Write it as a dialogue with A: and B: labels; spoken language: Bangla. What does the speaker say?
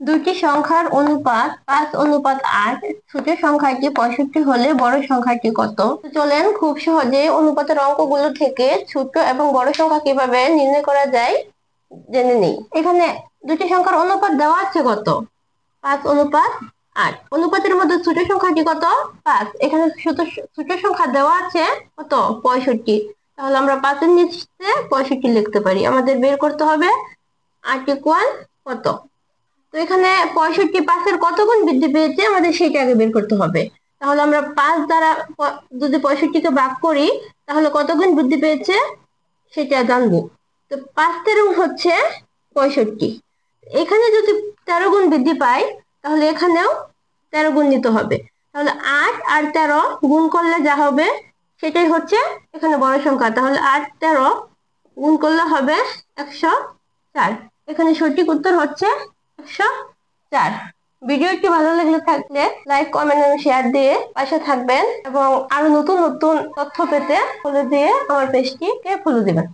A: দুটি সংখ্যার অনুপাত 5:8। ছোট সংখ্যাটি 65 হলে বড় সংখ্যাটি কত? তো চলেন খুব সহজে অনুপাতের অঙ্কগুলো থেকে ছোট এবং বড় সংখ্যা কিভাবে নির্ণয় করা যায় জেনে নিই। এখানে দুটি সংখ্যার অনুপাত দেওয়া আছে কত? 5:8। অনুপাতের মধ্যে ছোট সংখ্যাটি কত? 5। এখানে ছোট সংখ্যা দেওয়া আছে কত? 65। তাহলে আমরা 5 এর নিচে 65 লিখতে পারি। আমাদের বের করতে হবে 8 ইকুয়াল কত। তো এখানে 65 5-এর কত গুণ বৃদ্ধি পেয়েছে আমাদের সেটা আগে বের করতে হবে। তাহলে আমরা 5 দ্বারা যদি 65-কে ভাগ করি তাহলে কত গুণ বৃদ্ধি পেয়েছে সেটা জানবো। তো 5 হচ্ছে 65। এখানে যদি 13 গুণ বৃদ্ধি পায় তাহলে এখানেও 13 গুণ নিতে হবে। তাহলে 8 আর 13 গুণ করলে যা হবে সেটাই হচ্ছে এখানে বড় সংখ্যা। তাহলে 8 13 গুণ করলে হবে 104। এখানে সঠিক উত্তর হচ্ছে 104। ভিডিওটি ভালো থাকলে লাইক, কমেন্ট এবং শেয়ার দিয়ে পাশে থাকবেন এবং আরো নতুন নতুন তথ্য পেতে ফলো দিয়ে আমার পেজটিকে ফলো দিবেন।